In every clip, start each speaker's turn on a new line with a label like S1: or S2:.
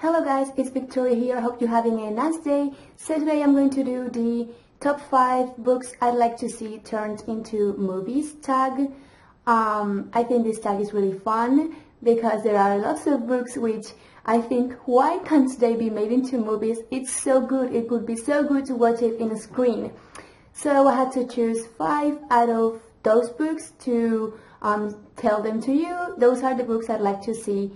S1: Hello guys, it's Victoria here. I hope you're having a nice day. So today I'm going to do the top 5 books I'd like to see turned into movies tag. I think this tag is really fun because there are lots of books which I think, why can't they be made into movies? It's so good. It would be so good to watch it in a screen. So I had to choose 5 out of those books to tell them to you. Those are the books I'd like to see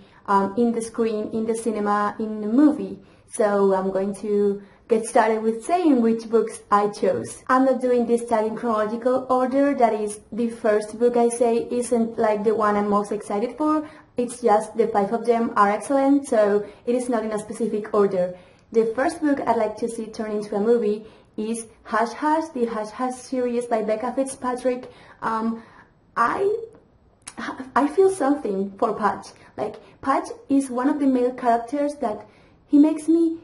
S1: in the screen, in the cinema, in the movie. So I'm going to get started with saying which books I chose. I'm not doing this tag in chronological order. That is, the first book I say isn't like the one I'm most excited for. It's just the 5 of them are excellent, so it is not in a specific order. The first book I'd like to see turned into a movie is Hush Hush, the Hush Hush series by Becca Fitzpatrick. I feel something for Patch. Like, Patch is one of the male characters that he makes me,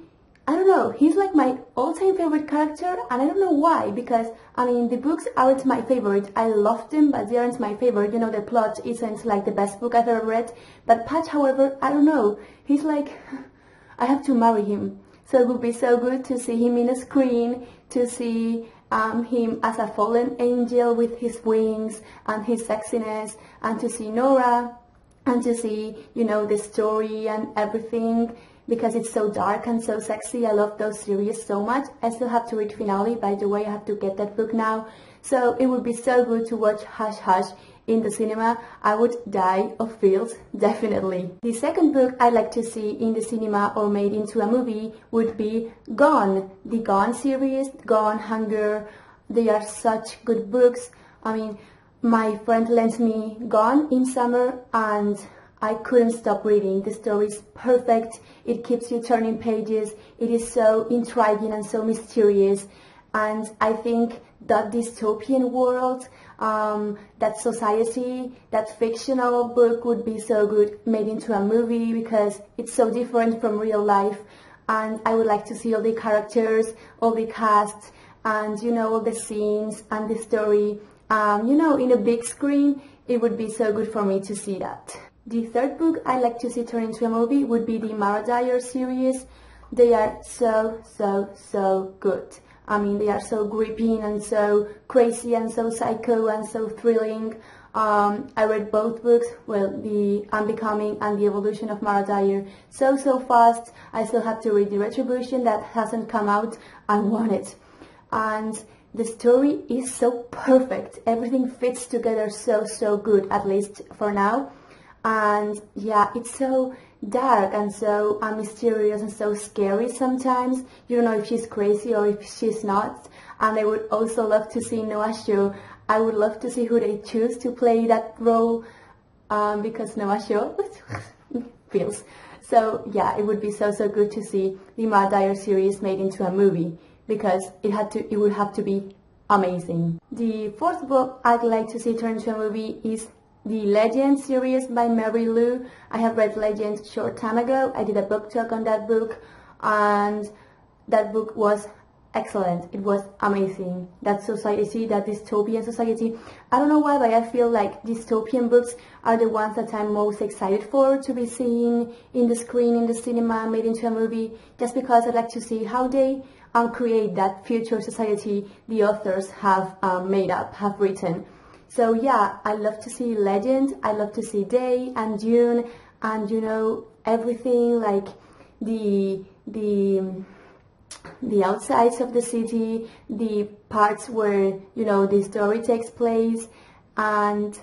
S1: I don't know, he's like my all-time favorite character, and I don't know why, because, I mean, the books aren't my favorite. I love them, but they aren't my favorite. You know, the plot isn't like the best book I've ever read. But Patch, however, I don't know, he's like, I have to marry him. So it would be so good to see him in a screen, to see him as a fallen angel with his wings and his sexiness, and to see Nora, and to see, you know, the story and everything, because it's so dark and so sexy. I love those series so much. I still have to read Finale, by the way. I have to get that book now. So it would be so good to watch Hush Hush in the cinema. I would die of feels, definitely. The second book I'd like to see in the cinema or made into a movie would be Gone. The Gone series, Gone, Hunger, they are such good books. I mean, my friend lent me Gone in summer and I couldn't stop reading. The story is perfect. It keeps you turning pages. It is so intriguing and so mysterious. And I think that dystopian world, that society, that fictional book would be so good made into a movie because it's so different from real life. And I would like to see all the characters, all the cast, and, you know, all the scenes and the story, you know, in a big screen. It would be so good for me to see that. The third book I'd like to see turned into a movie would be the Marauder series. They are so good. I mean, they are so gripping and so crazy and so psycho and so thrilling. I read both books, well, the Unbecoming and the Evolution of Marauder, so fast. I still have to read the Retribution that hasn't come out. I want it. And the story is so perfect. Everything fits together so good, at least for now. And yeah, it's so dark and so mysterious and so scary sometimes. You don't know if she's crazy or if she's not. And I would also love to see Noah Shaw. I would love to see who they choose to play that role, because Noah Shaw feels. So yeah, it would be so good to see the Marauder series made into a movie, because it would have to be amazing. The fourth book I'd like to see turned into a movie is the Legend series by Mary Lou. I have read Legend a short time ago. I did a book talk on that book, and that book was excellent. It was amazing. That society, that dystopian society. I don't know why, but I feel like dystopian books are the ones that I'm most excited for to be seen in the screen, in the cinema, made into a movie, just because I'd like to see how they create that future society the authors have made up, have written. So yeah, I love to see Legend, I love to see Day and Dune, and, you know, everything, like the outsides of the city, the parts where, you know, the story takes place. And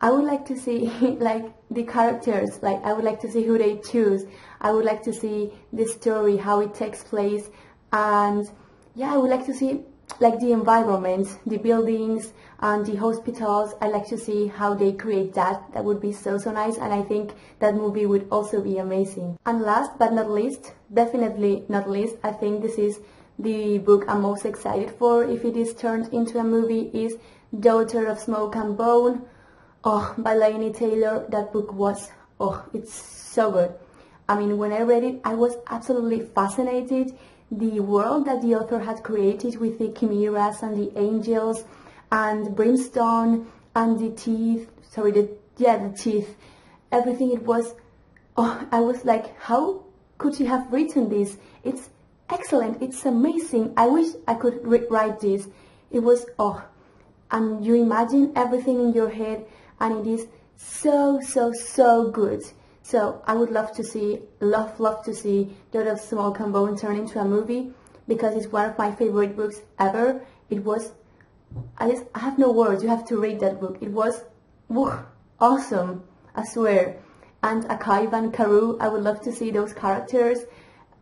S1: I would like to see like the characters, like I would like to see who they choose. I would like to see the story, how it takes place. And yeah, I would like to see like the environment, the buildings and the hospitals. I like to see how they create that. That would be so nice, and I think that movie would also be amazing. And last but not least, definitely not least, I think this is the book I'm most excited for if it is turned into a movie, is Daughter of Smoke and Bone, by Laini Taylor. That book was, it's so good. I mean, when I read it, I was absolutely fascinated. The world that the author had created with the chimeras and the angels and brimstone and the teeth, the teeth, everything, it was, I was like, how could she have written this? It's excellent, it's amazing. I wish I could write this. It was, oh, and you imagine everything in your head, and it is so good. So I would love to see, love to see Dot of Smoke and Bone turn into a movie, because it's one of my favorite books ever. It was, I have no words, you have to read that book. It was awesome, I swear. And Akaiba and Karu, I would love to see those characters,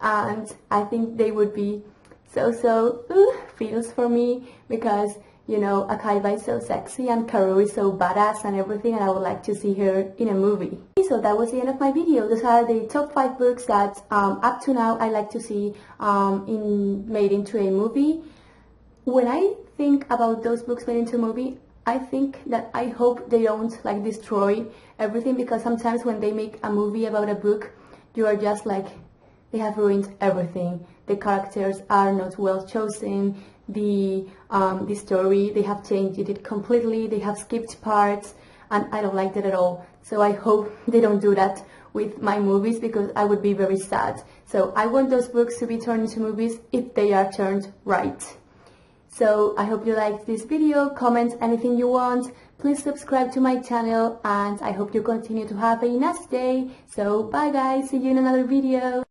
S1: and I think they would be so feels for me, because you know, Akaiba is so sexy and Karu is so badass and everything, and I would like to see her in a movie. So that was the end of my video. Those are the top 5 books that up to now I like to see made into a movie. When I think about those books made into a movie, I think that I hope they don't like destroy everything, because sometimes when they make a movie about a book, you are just like, they have ruined everything. The characters are not well chosen. The story, they have changed it completely. They have skipped parts, and I don't like that at all. So I hope they don't do that with my movies, because I would be very sad. So I want those books to be turned into movies if they are turned right. So I hope you liked this video. Comment anything you want. Please subscribe to my channel, and I hope you continue to have a nice day. So bye guys, see you in another video.